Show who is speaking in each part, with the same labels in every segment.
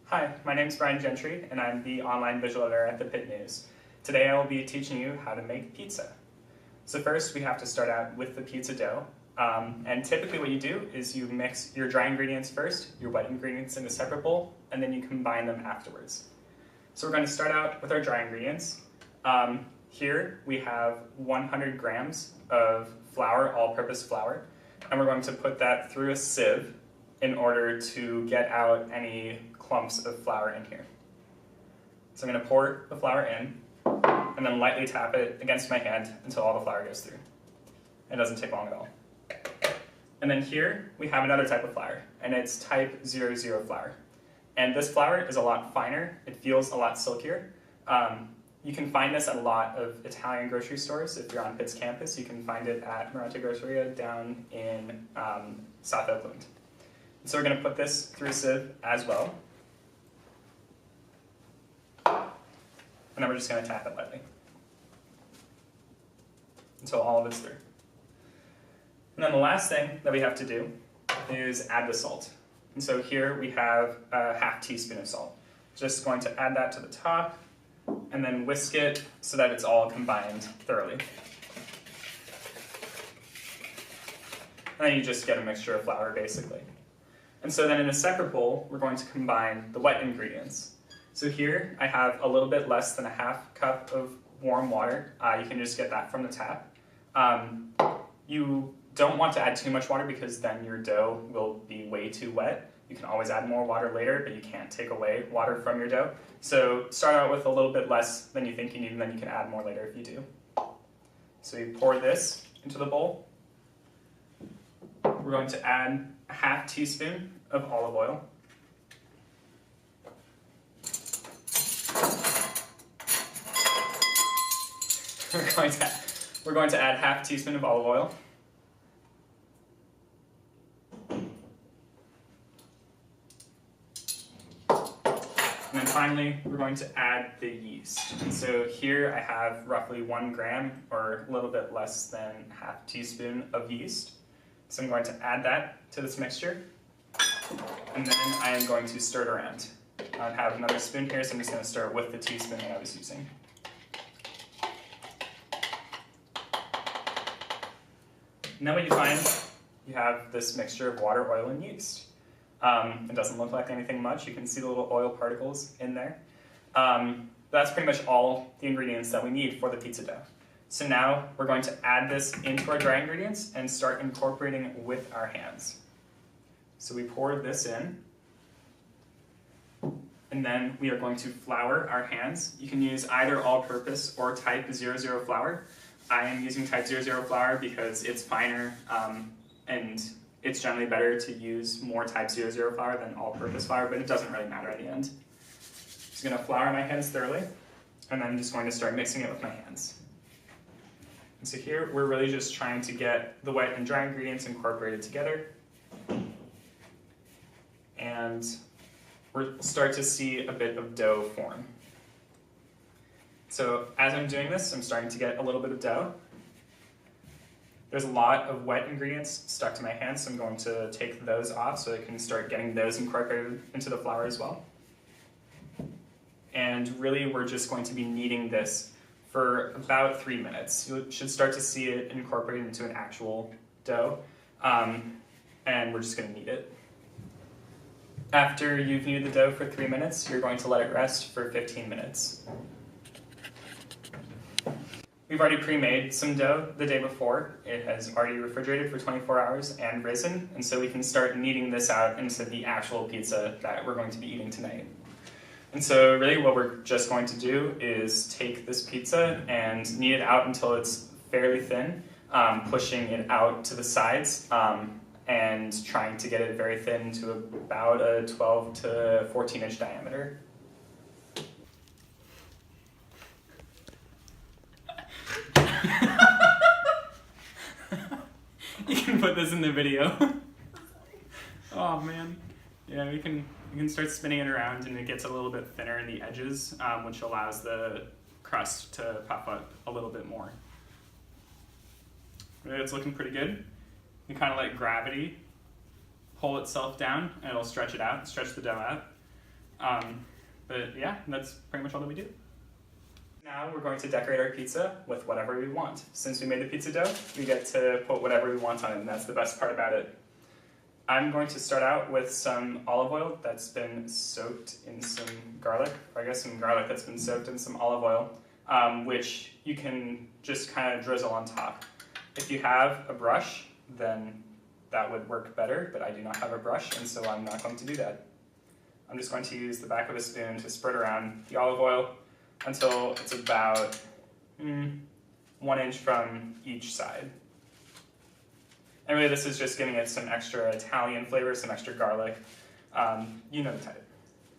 Speaker 1: Hi, my name is Brian Gentry, and I'm the online visual editor at the Pitt News. Today I will be teaching you how to make pizza. So first we have to start out with the pizza dough. And typically what you do is you mix your dry ingredients first, your wet ingredients in a separate bowl, and then you combine them afterwards. So we're going to start out with our dry ingredients. Here we have 100 grams of flour, all-purpose flour, and we're going to put that through a sieve in order to get out any clumps of flour in here. So I'm going to pour the flour in and then lightly tap it against my hand until all the flour goes through. It doesn't take long at all. And then here we have another type of flour, and it's type 00 flour. And this flour is a lot finer, it feels a lot silkier. You can find this at a lot of Italian grocery stores. If you're on Pitt's campus, you can find it at Marante Groceria down in South Oakland. So we're going to put this through a sieve as well. And then we're just going to tap it lightly until all of it's through. And then the last thing that we have to do is add the salt. And so here we have a half teaspoon of salt. Just going to add that to the top and then whisk it so that it's all combined thoroughly. And then you just get a mixture of flour basically. And so then in a separate bowl, we're going to combine the wet ingredients. So here I have a little bit less than a half cup of warm water. You can just get that from the tap. You don't want to add too much water because then your dough will be way too wet. You can always add more water later, but you can't take away water from your dough. So start out with a little bit less than you think you need, and then you can add more later if you do. So you pour this into the bowl. We're going to add a half teaspoon of olive oil. We're going to add half teaspoon of olive oil. And then finally, we're going to add the yeast. And so here I have roughly 1 gram or a little bit less than half teaspoon of yeast. So I'm going to add that to this mixture. And then I am going to stir it around. I have another spoon here, so I'm just going to stir it with the teaspoon that I was using. And then what you find, you have this mixture of water, oil, and yeast. It doesn't look like anything much. You can see the little oil particles in there. That's pretty much all the ingredients that we need for the pizza dough. So now we're going to add this into our dry ingredients and start incorporating it with our hands. So we pour this in, and then we are going to flour our hands. You can use either all-purpose or type 00 flour. I am using type 00 flour because it's finer and it's generally better to use more type 00 flour than all-purpose flour, but it doesn't really matter in the end. Just going to flour my hands thoroughly, and then I'm just going to start mixing it with my hands. And so here we're really just trying to get the wet and dry ingredients incorporated together. And we'll start to see a bit of dough form. So as I'm doing this, I'm starting to get a little bit of dough. There's a lot of wet ingredients stuck to my hands, so I'm going to take those off so I can start getting those incorporated into the flour as well. And really we're just going to be kneading this for about 3 minutes. You should start to see it incorporated into an actual dough, and we're just going to knead it. After you've kneaded the dough for 3 minutes, you're going to let it rest for 15 minutes. We've already pre-made some dough the day before. It has already refrigerated for 24 hours and risen, and so we can start kneading this out into the actual pizza that we're going to be eating tonight. And so really what we're just going to do is take this pizza and knead it out until it's fairly thin, pushing it out to the sides and trying to get it very thin to about a 12 to 14 inch diameter. You can put this in the video. Oh man. Yeah, we can start spinning it around and it gets a little bit thinner in the edges, which allows the crust to puff up a little bit more. It's looking pretty good. You kind of let gravity pull itself down and it'll stretch it out, stretch the dough out. But yeah, that's pretty much all that we do. Now we're going to decorate our pizza with whatever we want. Since we made the pizza dough, we get to put whatever we want on it, and that's the best part about it. I'm going to start out with some olive oil that's been soaked in some garlic, or I guess some garlic that's been soaked in some olive oil, which you can just kind of drizzle on top. If you have a brush, then that would work better, but I do not have a brush, and so I'm not going to do that. I'm just going to use the back of a spoon to spread around the olive oil until it's about 1 inch from each side. And really this is just giving it some extra Italian flavor, some extra garlic. You know the type.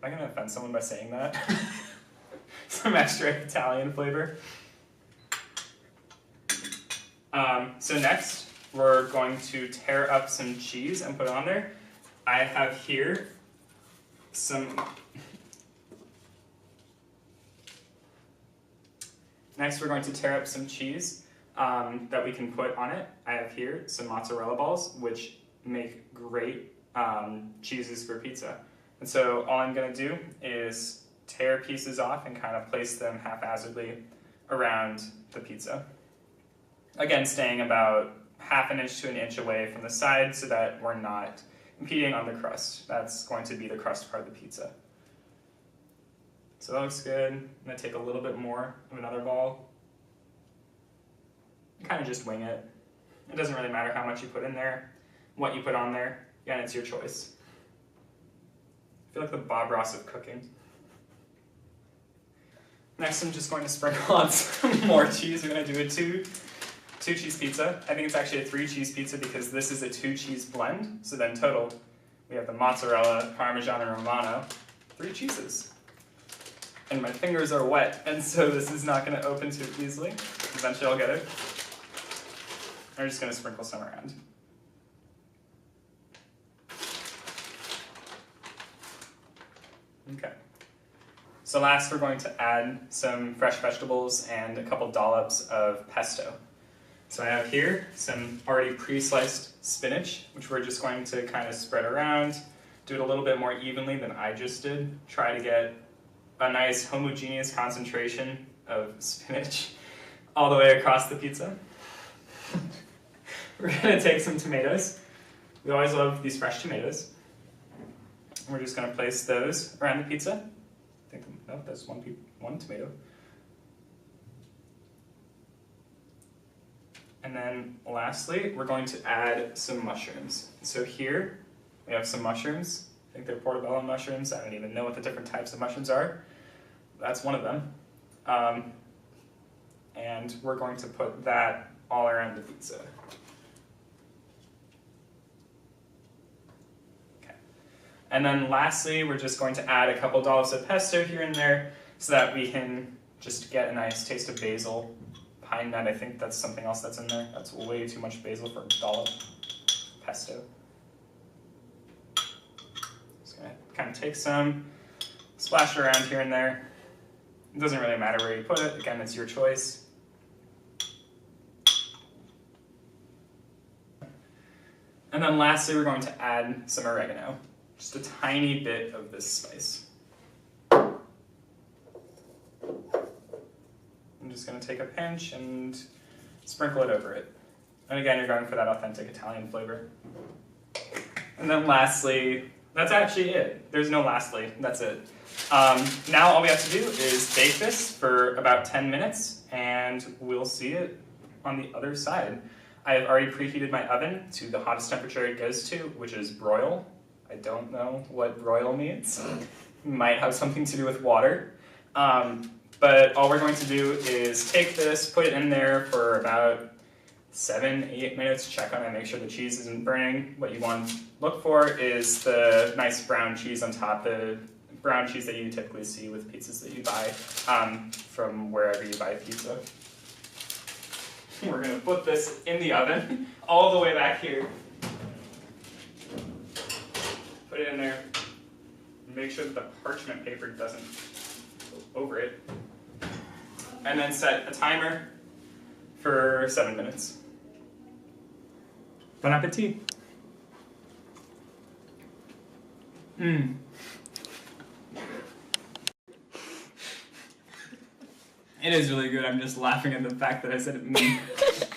Speaker 1: Am I going to offend someone by saying that? Some extra Italian flavor. So next, we're going to tear up some cheese and put it on there. I have here some... Next, we're going to tear up some cheese that we can put on it. I have here some mozzarella balls, which make great cheeses for pizza. And so all I'm going to do is tear pieces off and kind of place them haphazardly around the pizza. Again, staying about ½ inch to 1 inch away from the side so that we're not impeding on the crust. That's going to be the crust part of the pizza. So that looks good. I'm going to take a little bit more of another ball. Kind of just wing it. It doesn't really matter how much you put in there, what you put on there. Again, it's your choice. I feel like the Bob Ross of cooking. Next, I'm just going to sprinkle on some more cheese. We're going to do a two cheese pizza. I think it's actually a 3 cheese pizza because this is a 2 cheese blend. So then total, we have the mozzarella, Parmesan, and Romano, 3 cheeses. And my fingers are wet, and so this is not going to open too easily. Eventually I'll get it. I'm just going to sprinkle some around. Okay. So last we're going to add some fresh vegetables and a couple dollops of pesto. So I have here some already pre-sliced spinach, which we're just going to kind of spread around, do it a little bit more evenly than I just did. Try to get a nice homogeneous concentration of spinach all the way across the pizza. We're going to take some tomatoes. We always love these fresh tomatoes. We're just going to place those around the pizza. I think, no, that's one tomato. And then lastly, we're going to add some mushrooms. So here we have some mushrooms. I think they're portobello mushrooms. I don't even know what the different types of mushrooms are. That's one of them. And we're going to put that all around the pizza. Okay. And then lastly, we're just going to add a couple dollops of pesto here and there so that we can just get a nice taste of basil. Pine nut, I think that's something else that's in there. That's way too much basil for a dollop. Pesto. Just gonna kind of take some, splash it around here and there. It doesn't really matter where you put it. Again, it's your choice. And then lastly, we're going to add some oregano. Just a tiny bit of this spice. I'm just going to take a pinch and sprinkle it over it. And again, you're going for that authentic Italian flavor. And then lastly, that's actually it. There's no lastly, that's it. Now all we have to do is bake this for about 10 minutes and we'll see it on the other side. I have already preheated my oven to the hottest temperature it goes to, which is broil. I don't know what broil means. Might have something to do with water. But all we're going to do is take this, put it in there for about 7-8 minutes, check on it, make sure the cheese isn't burning. What you want to look for is the nice brown cheese on top, the brown cheese that you typically see with pizzas that you buy from wherever you buy pizza. We're going to put this in the oven all the way back here. Put it in there. Make sure that the parchment paper doesn't go over it. And then set a timer for 7 minutes. Bon appetit. It is really good. I'm just laughing at the fact that I said it.